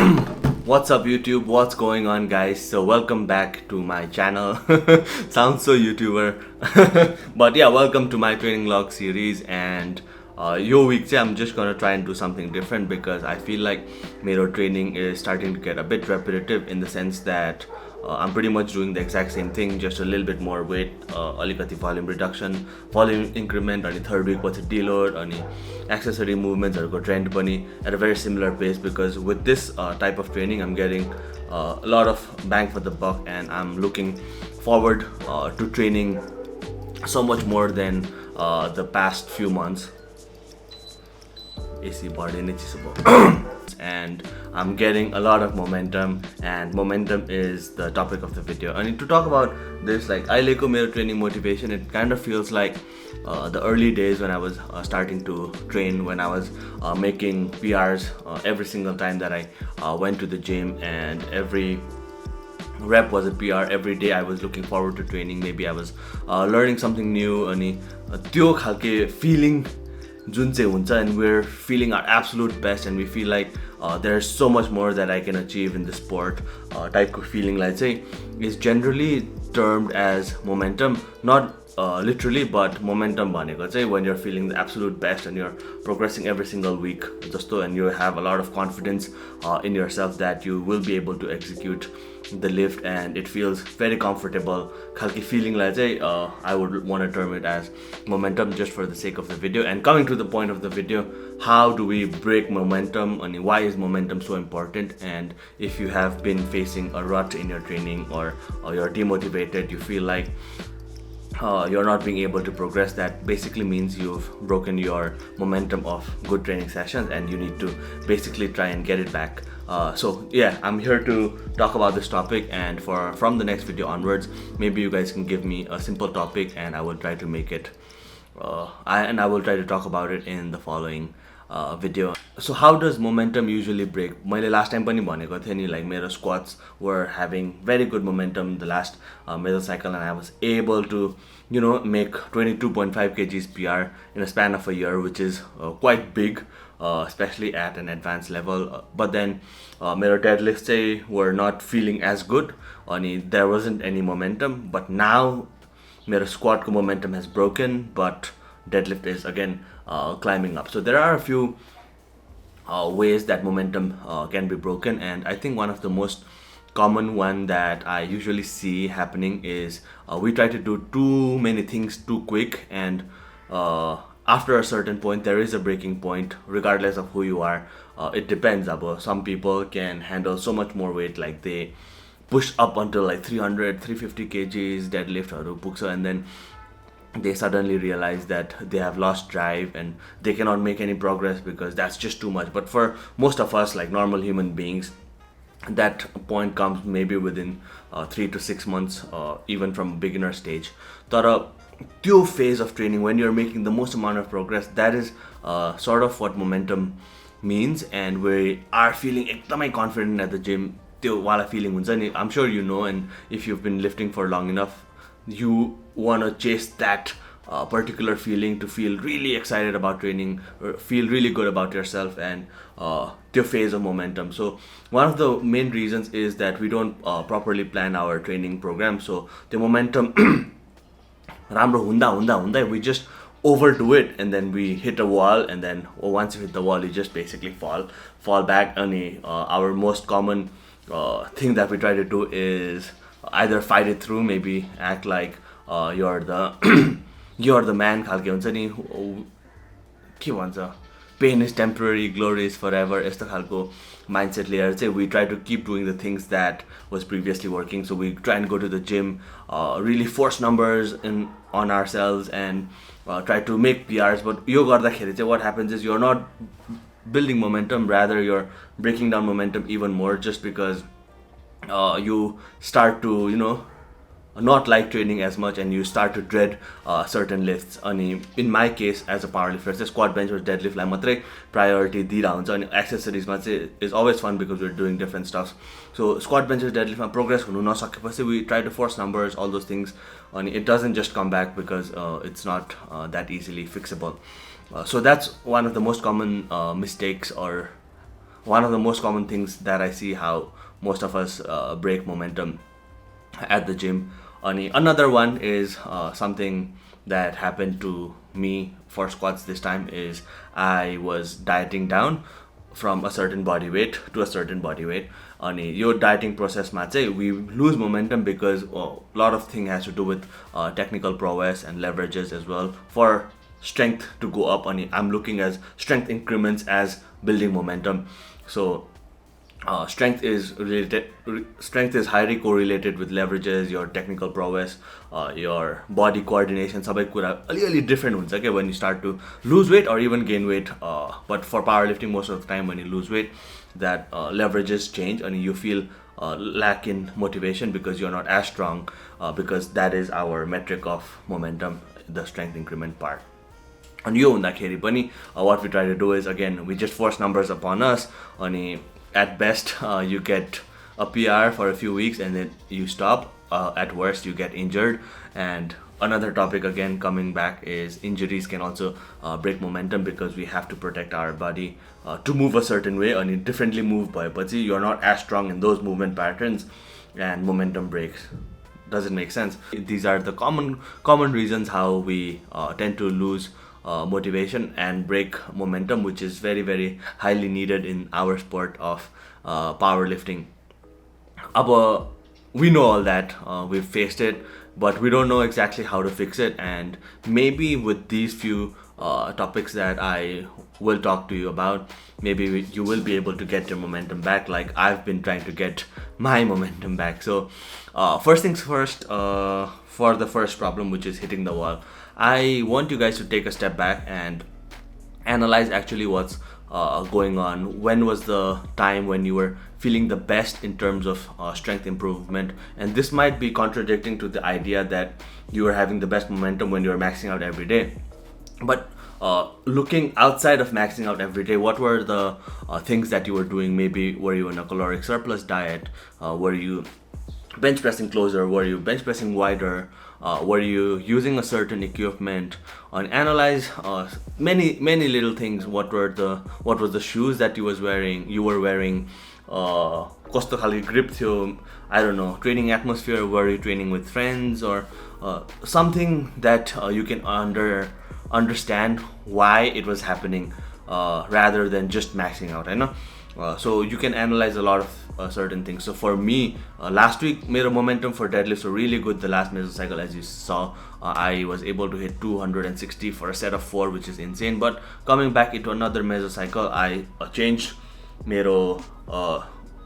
What's up YouTube? What's going on guys? So welcome back to my channel. Sounds so YouTuber. But yeah, welcome to my training log series and yo week I'm just gonna try and do something different because I feel like मेरो training is starting to get a bit repetitive in the sense that I'm pretty much doing the exact same thing, just a little bit more weight, alikati volume reduction, volume increment, अनि third week पछि deload, अनि accessory movements को trend पनि at a very similar pace because with this type of training I'm getting a lot of bang for the buck and I'm looking forward to training so much more than the past few months. AC body and I'm getting a lot of momentum, and momentum is the topic of the video. I need to talk about this, like aileko मेरो training motivation. It kind of feels like the early days when I was starting to train, when I was making PRs every single time that I went to the gym, and every rep was a PR. Every day I was looking forward to training. Maybe I was learning something new, अनि त्यो खालके feeling जुन चाहिँ हुन्छ, and we're feeling our absolute best and we feel like there's so much more that I can achieve in the sport type of feeling like say is generally termed as momentum, not literally, but momentum भनेको चाहिँ when you're feeling the absolute best and you're progressing every single week जस्तो, and you have a lot of confidence in yourself that you will be able to execute the lift and it feels very comfortable खालके feeling like I would want to term it as momentum just for the sake of the video. And coming to the point of the video, how do we break momentum and why is momentum so important? And if you have been facing a rut in your training or you're demotivated, you feel like you're not being able to progress, that basically means you've broken your momentum of good training sessions and you need to basically try and get it back. So yeah, I'm here to talk about this topic, and from the next video onwards, maybe you guys can give me a simple topic and I will try to make it I will try to talk about it in the following video. So how does momentum usually break? मैले last time पनि भनेको थिएँ नि, like मेरो squats were having very good momentum the last mesocycle, and I was able to make 22.5 kgs PR in a span of a year, which is quite big, especially at an advanced level. But then मेरो deadlifts चाहिँ were not feeling as good, अनि there wasn't any momentum. But now मेरो squat ko momentum has broken, but deadlift is again climbing up. So there are a few ways that momentum can be broken, and I think one of the most common one that I usually see happening is we try to do too many things too quick, and after a certain point there is a breaking point regardless of who you are. It depends. Some people can handle so much more weight, like they push up until like 300-350 kgs deadlift, and then they suddenly realize that they have lost drive and they cannot make any progress because that's just too much. But for most of us, like normal human beings, that point comes maybe within 3 to 6 months, even from beginner stage. तर त्यो phase of training when you're making the most amount of progress, that is sort of what momentum means, and we are feeling एकदमै confident at the gym. त्यो वाला feeling हुन्छ नि, I'm sure you know, and if you've been lifting for long enough, you want to chase that particular feeling to feel really excited about training or feel really good about yourself, and the phase of momentum. So one of the main reasons is that we don't properly plan our training program. So the momentum राम्रो हुँदा we just overdo it, and then we hit a wall, and then once you hit the wall you just basically fall back. And our most common thing that we try to do is either fight it through, maybe act like you're the you're the man खालके हुन्छ नि, के भन्छ, pain is temporary, glory is forever, यस्तो खालको mindset लिएर चाहिँ we try to keep doing the things that was previously working. So we try and go to the gym, really force numbers on ourselves and try to make PRs. But यो गर्दाखेरि चाहिँ what happens is you're not building momentum, rather you're breaking down momentum even more, just because you start to not like training as much and you start to dread certain lifts. And in my case as a powerlifter, चाहिँ squat bench or deadlift लाई मात्रै priority दिइरहेको हुन्छ, अनि accessories मा चाहिँ is always fun because we're doing different stuff. So squat bench or deadlift मा progress हुनु नसकेपछि we try to force numbers, all those things, and it doesn't just come back because it's not that easily fixable. So that's one of the most common mistakes or one of the most common things that I see how most of us break momentum at the gym. Another one is something that happened to me for squats this time is I was dieting down from a certain body weight to a certain body weight. अनि यो dieting processमा चाहिँ we lose momentum because a lot of thing has to do with technical prowess and leverages as well for strength to go up. अनि I'm looking as strength increments as building momentum. So strength is highly correlated with leverages, your technical prowess, your body coordination. सबै कुरा अलिअलि different हुन्छ क्या when you start to lose weight or even gain weight. But for powerlifting, most of the time when you lose weight, that leverages change and you feel lack in motivation because you're not as strong, because that is our metric of momentum, the strength increment part. And यो हुँदाखेरि पनि what we try to do is, again, we just force numbers upon us. अनि at best you get a PR for a few weeks and then you stop. At worst you get injured. And another topic again coming back is injuries can also break momentum because we have to protect our body to move a certain way. And differently move bhayeपछि you're not as strong in those movement patterns and momentum breaks. Doesn't make sense. These are the common reasons how we tend to lose motivation and break momentum, which is very, very highly needed in our sport of powerlifting. We know all that, we've faced it, but we don't know exactly how to fix it. And maybe with these few topics that I will talk to you about, maybe you will be able to get your momentum back like I've been trying to get my momentum back. So first things first, for the first problem, which is hitting the wall, I want you guys to take a step back and analyze actually what's going on. When was the time when you were feeling the best in terms of strength improvement? And this might be contradicting to the idea that you were having the best momentum when you were maxing out every day. But looking outside of maxing out every day, what were the things that you were doing? Maybe were you in a caloric surplus diet? Were you bench pressing closer? Were you bench pressing wider? Were you using a certain equipment? And analyze many little things. What was the shoes that you were wearing? कस्तो खालको grip थियो? I don't know, training atmosphere. Were you training with friends or something that you can understand why it was happening rather than just maxing out, I know. So you can analyze a lot of certain things. So for me, last week मेरो momentum for deadlifts were really good. The last mesocycle, as you saw, I was able to hit 260 for a set of 4, which is insane. But coming back into another mesocycle, I changed मेरो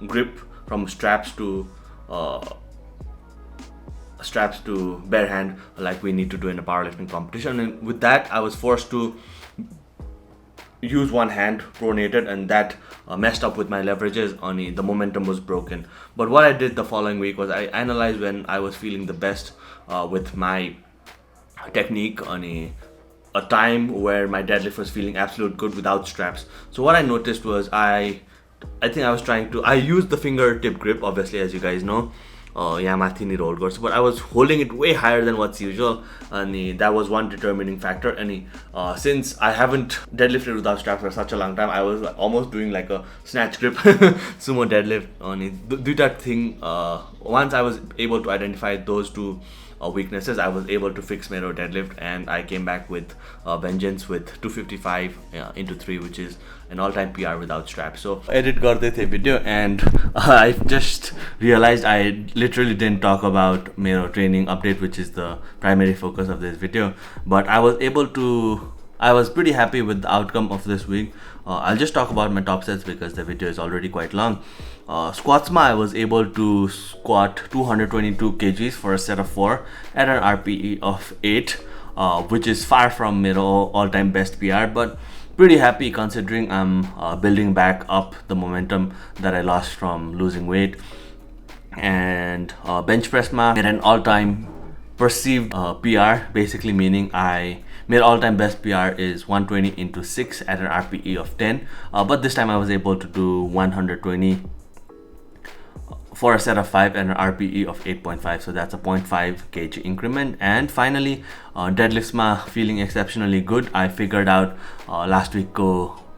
grip from straps to bare hand, like we need to do in a powerlifting competition. And with that, I was forced to use one hand pronated, and that messed up with my leverages. The momentum was broken. But what I did the following week was I analyzed when I was feeling the best with my technique, a time where my deadlift was feeling absolute good without straps. So what I noticed was I used the fingertip grip, obviously, as you guys know. यहाँ माथि नि role गर्छु, but I was holding it way higher than what's usual, and that was one determining factor. And since I haven't deadlifted without straps for such a long time, I was almost doing like a snatch grip sumo deadlift. Duita thing, once I was able to identify those two weaknesses, I was able to fix my deadlift, and I came back with vengeance with 255 into 3, which is an all-time PR without straps. So edit garde the video, and I just realized I literally didn't talk about my training update, which is the primary focus of this video. But I was pretty happy with the outcome of this week. I'll just talk about my top sets because the video is already quite long. Squats I was able to squat 222 kgs for a set of 4 at an RPE of 8, which is far from all-time best PR, but pretty happy considering I'm building back up the momentum that I lost from losing weight. And bench press made an all-time perceived PR, basically meaning I made all-time best PR is 120 into 6 at an RPE of 10, but this time I was able to do 120 for a set of 5 and an RPE of 8.5, so that's a 0.5 kg increment. And finally, deadlifts feeling exceptionally good. I figured out last week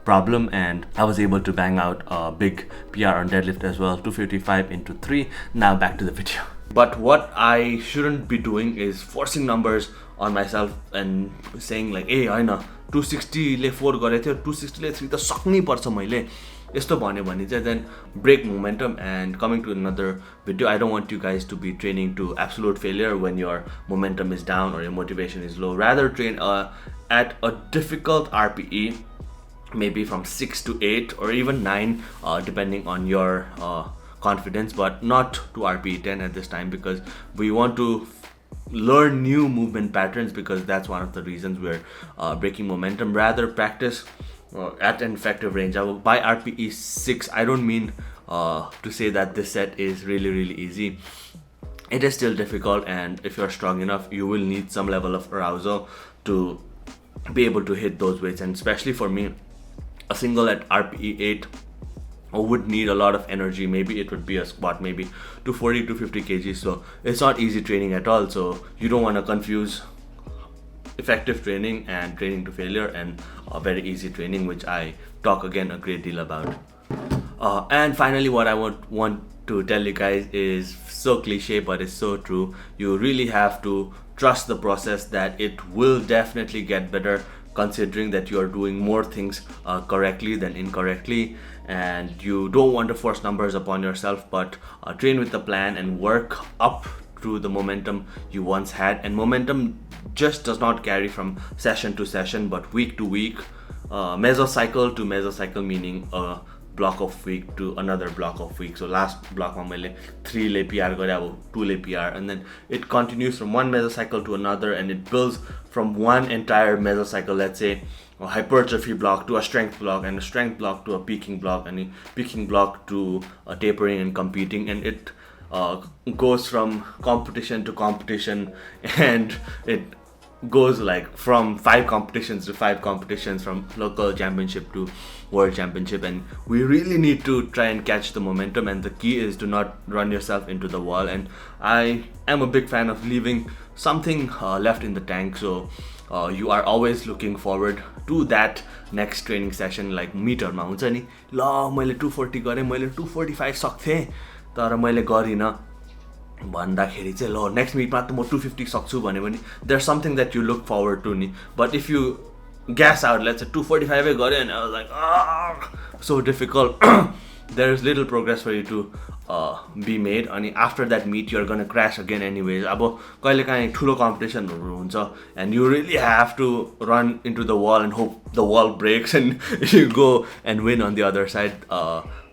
problem, and I was able to bang out a big PR on deadlift as well, 255 into 3. Now back to the video. But what I shouldn't be doing is forcing numbers on myself and saying like, hey, I know 260 ले 4 गरेको थियो, 260 ले 3 त सक्नै पर्छ मैले, यस्तो भन्यो भने चाहिँ then break momentum. And coming to another video, I don't want you guys to be training to absolute failure when your momentum is down or your motivation is low. Rather train at a difficult RPE, maybe from 6 to 8 or even 9, depending on your confidence, but not to RPE 10 at this time, because we want to learn new movement patterns, because that's one of the reasons we're breaking momentum. Rather practice at an effective range. By RPE 6, I don't mean to say that this set is really easy. It is still difficult, and if you're strong enough, you will need some level of arousal to be able to hit those weights. And especially for me, a single at RPE 8 would need a lot of energy. Maybe it would be a squat, maybe 240 to 50 kg. So it's not easy training at all. So you don't want to confuse effective training and training to failure and very easy training, which I talk again a great deal about. And finally, what I want to tell you guys is so cliche, but it's so true. You really have to trust the process, that it will definitely get better, considering that you are doing more things correctly than incorrectly. And you don't want to force numbers upon yourself, but train with the plan and work up through the momentum you once had. And momentum just does not carry from session to session, but week to week, mesocycle to mesocycle, meaning a block of week to another block of week. So last block ma मैले 3 ले PR गरे, अब 2 ले PR, and then it continues from one mesocycle to another, and it builds from one entire mesocycle, let's say a hypertrophy block to a strength block, and a strength block to a peaking block, and a peaking block to a tapering and competing. And it goes from competition to competition, and it goes like from 5 competitions to 5 competitions, from local championship to world championship. And we really need to try and catch the momentum, and the key is to not run yourself into the wall. And I am a big fan of leaving something left in the tank, so you are always looking forward to that next training session. Like meter मा हुन्छ नि, ल मैले 240 गरेँ, मैले 245 सक्थेँ तर मैले गरिनँ भन्दाखेरि चाहिँ ल नेक्स्ट मिटमा त म 250 सक्छु भन्यो भने there's something that you look forward to नि. But if you gas out, let's say 245 ए गऱ्यो, and I was like so difficult, there is little progress for you to be made. अनि after that meet you're gonna crash again anyways. अब कहिले काहीँ ठुलो कम्पिटिसनहरू हुन्छ, and you really have to run into the wall and hope the wall breaks and you go and win on the other side.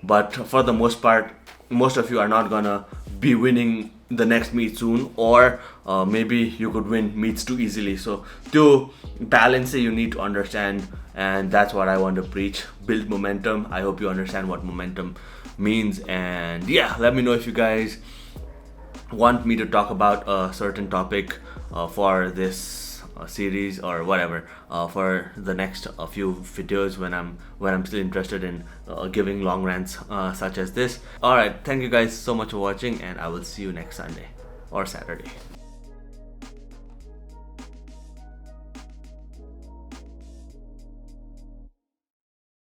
But for the most part, most of you are not gonna be winning the next meet soon, or maybe you could win meets too easily. So to balance it, you need to understand, and that's what I want to preach. Build momentum. I hope you understand what momentum means. And yeah, let me know if you guys want me to talk about a certain topic for this series or whatever, for the next few videos when I'm still interested in giving long rants such as this. Alright, thank you guys so much for watching, and I will see you next Sunday or Saturday.